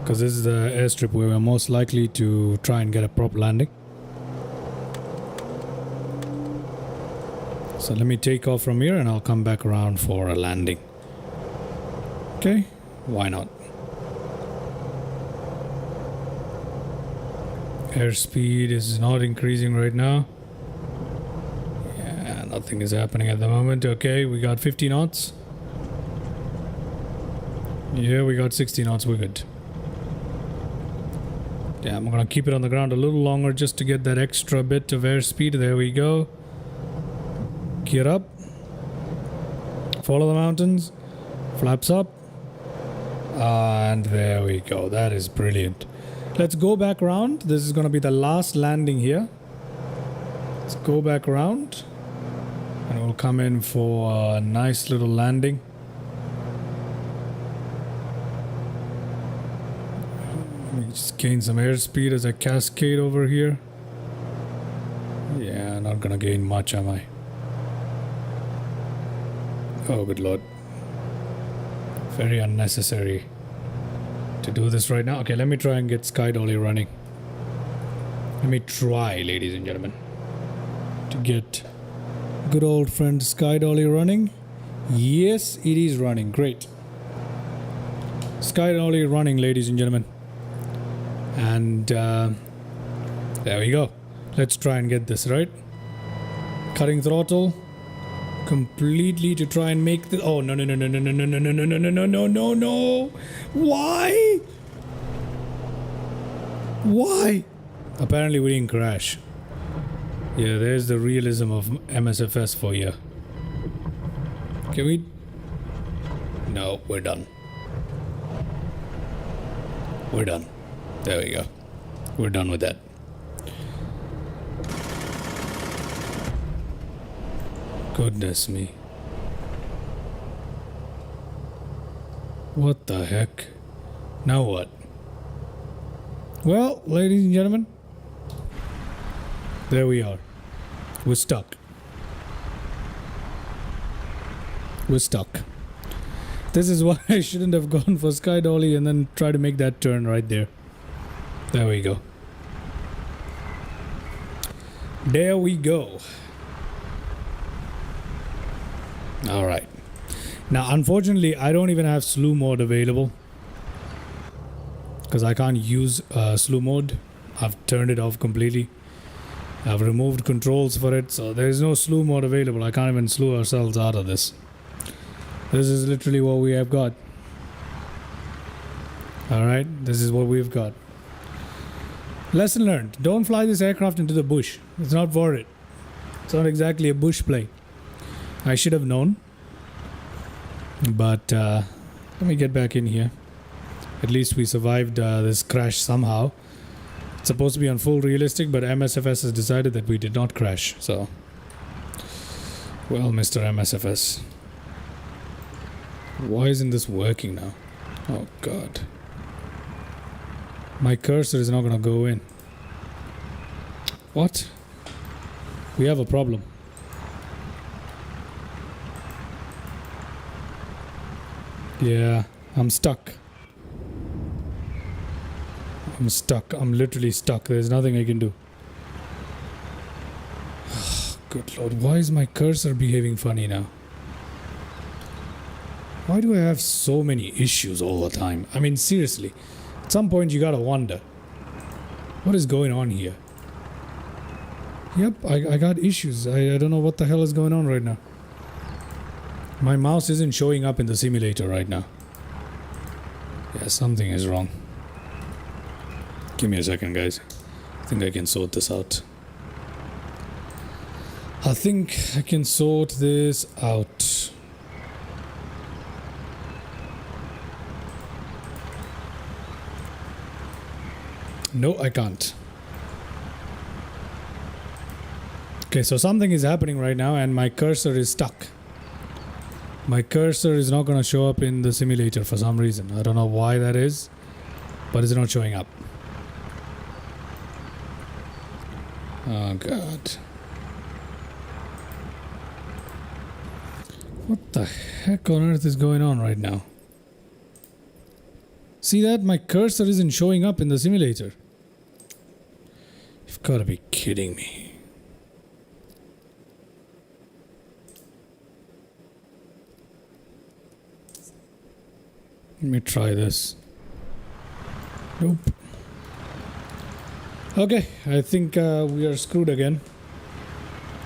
Because this is the airstrip where we're most likely to try and get a proper landing. So let me take off from here and I'll come back around for a landing. Okay, why not? Airspeed is not increasing right now. Yeah, nothing is happening at the moment. Okay, we got 50 knots. Yeah, we got 60 knots, we're good. Yeah, I'm gonna keep it on the ground a little longer just to get that extra bit of airspeed. There we go. Gear up. Follow the mountains. Flaps up. And there we go. That is brilliant. Let's go back around. This is gonna be the last landing here. Let's go back around. And we'll come in for a nice little landing. Let me just gain some airspeed as I cascade over here. Yeah, not gonna gain much, am I? Oh, good lord. Very unnecessary to do this right now. Okay, let me try and get SkyDolly running. Let me try, ladies and gentlemen, to get good old friend SkyDolly running. Yes, it is running. Great. SkyDolly running, ladies and gentlemen. And there we go. Let's try and get this right. Cutting throttle completely to try and make the... Oh, no. Why? Why? Apparently we didn't crash. Yeah, there's the realism of MSFS for you. Can we... No, we're done. We're done. There we go. We're done with that. Goodness me. What the heck? Now what? Well, ladies and gentlemen, there we are. We're stuck. We're stuck. This is why I shouldn't have gone for SkyDolly and then try to make that turn right there. There we go. There we go. Alright. Now, unfortunately, I don't even have slew mode available. Because I can't use slew mode. I've turned it off completely. I've removed controls for it, so there is no slew mode available. I can't even slew ourselves out of this. This is literally what we have got. Alright, this is what we've got. Lesson learned. Don't fly this aircraft into the bush. It's not for it. It's not exactly a bush plane. I should have known. But let me get back in here. At least we survived this crash somehow. It's supposed to be on full realistic, but MSFS has decided that we did not crash. So, well, Mr. MSFS. Why isn't this working now? Oh God. My cursor is not going to go in. What? We have a problem. Yeah, I'm stuck. I'm stuck. I'm literally stuck. There's nothing I can do. Good Lord, why is my cursor behaving funny now? Why do I have so many issues all the time? I mean, seriously. At some point you gotta wonder. What is going on here? Yep, I got issues. I don't know what the hell is going on right now. My mouse isn't showing up in the simulator right now. Yeah, something is wrong. Give me a second, guys. I think I can sort this out. I think I can sort this out. No, I can't. Okay, so something is happening right now and my cursor is stuck. My cursor is not going to show up in the simulator for some reason. I don't know why that is, but it's not showing up. Oh God. What the heck on earth is going on right now? See that? My cursor isn't showing up in the simulator. You've got to be kidding me. Let me try this. Nope. Okay, I think we are screwed again.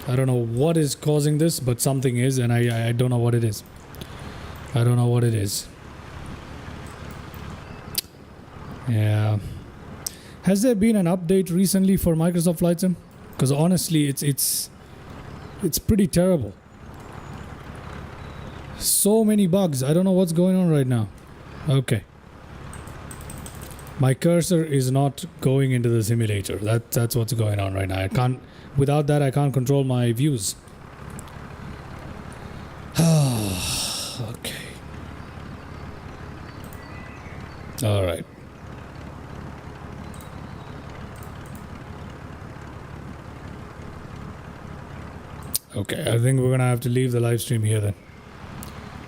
I don't know what is causing this, but something is, and I don't know what it is. I don't know what it is. Yeah. Has there been an update recently for Microsoft Flight Sim? Because honestly, it's pretty terrible. So many bugs. I don't know what's going on right now. Okay. My cursor is not going into the simulator. That's what's going on right now. I can't. Without that, I can't control my views. Okay. All right. Okay, I think we're gonna have to leave the live stream here then,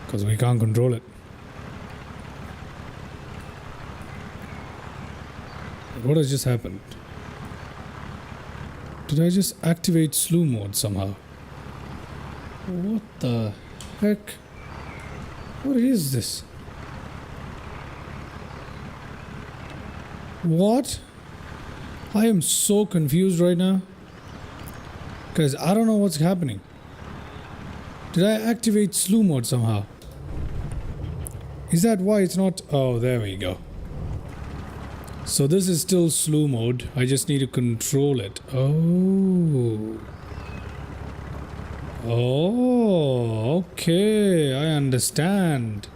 because we can't control it. What has just happened? Did I just activate slew mode somehow? What the heck? What is this? What? I am so confused right now. Guys, I don't know what's happening. Did I activate slew mode somehow? Is that why it's not... Oh, there we go. So this is still slew mode. I just need to control it. Oh, okay, I understand.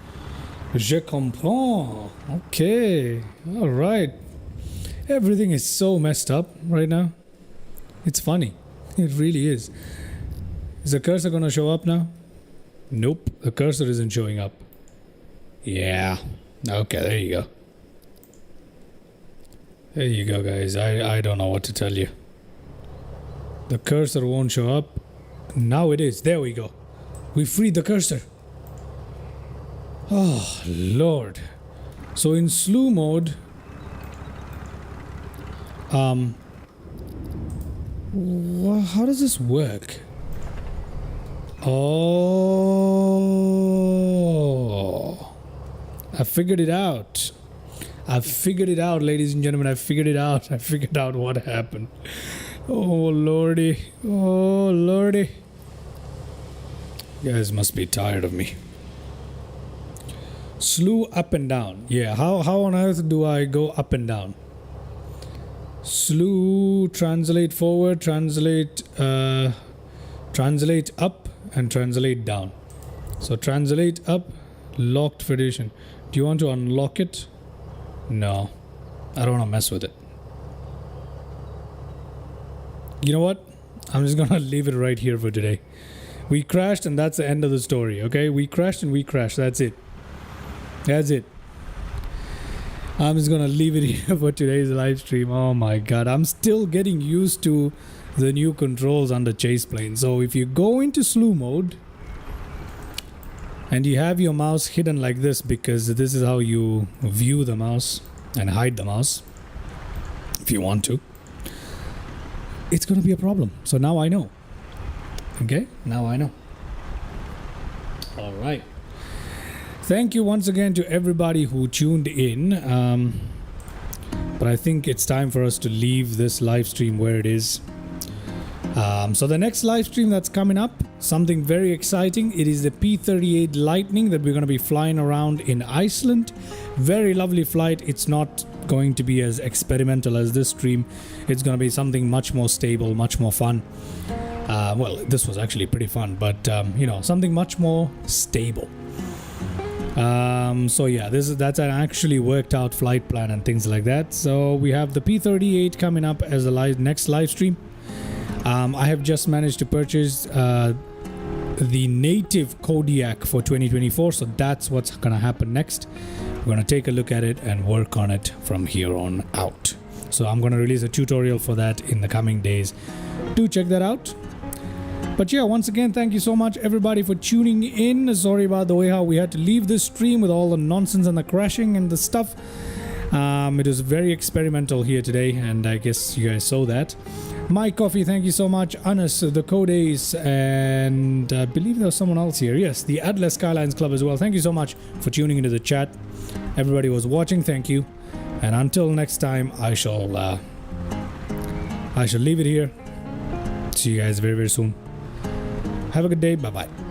Je comprends. Okay, all right. Everything is so messed up right now. It's funny. It really is. Is the cursor gonna show up now? Nope, the cursor isn't showing up. Yeah. Okay, there you go. There you go, guys. I don't know what to tell you. The cursor won't show up. Now it is. There we go. We freed the cursor. Oh, Lord. So in slew mode, how does this work? Oh, I figured it out. I figured it out, ladies and gentlemen. I figured it out. I figured out what happened. Oh, Lordy. Oh, Lordy. You guys must be tired of me. Slew up and down. Yeah, how on earth do I go up and down? Slew, translate forward, translate up, and translate down. So translate up, locked federation. Do you want to unlock it? No, I don't want to mess with it. You know what? I'm just gonna leave it right here for today. We crashed and that's the end of the story, okay? We crashed and we crashed. That's it. That's it. I'm just gonna leave it here for today's live stream. Oh my god, I'm still getting used to the new controls under ChasePlane. So if you go into slew mode and you have your mouse hidden like this, because this is how you view the mouse and hide the mouse if you want to, it's going to be a problem. So now I know. Okay, now I know. All right. Thank you once again to everybody who tuned in. But I think it's time for us to leave this live stream where it is. So the next live stream that's coming up, something very exciting. It is the P-38 Lightning that we're going to be flying around in Iceland. Very lovely flight. It's not going to be as experimental as this stream. It's going to be something much more stable, much more fun. Well, this was actually pretty fun, but you know, something much more stable. So yeah, that's an actually worked out flight plan and things like that. So we have the P-38 coming up as a next live stream. I have just managed to purchase the native Kodiak for 2024, so that's what's gonna happen next. We're gonna take a look at it and work on it from here on out. So I'm gonna release a tutorial for that in the coming days. Do check that out. But yeah, once again, thank you so much everybody for tuning in. Sorry about the way how we had to leave this stream with all the nonsense and the crashing and the stuff. It was very experimental here today, and I guess you guys saw that. My Coffee, thank you so much. Anas, the Codays, and I believe there was someone else here. Yes, the Atlas Skylines Club as well. Thank you so much for tuning into the chat. Everybody was watching, thank you. And until next time, I shall leave it here. See you guys very, very soon. Have a good day. Bye-bye.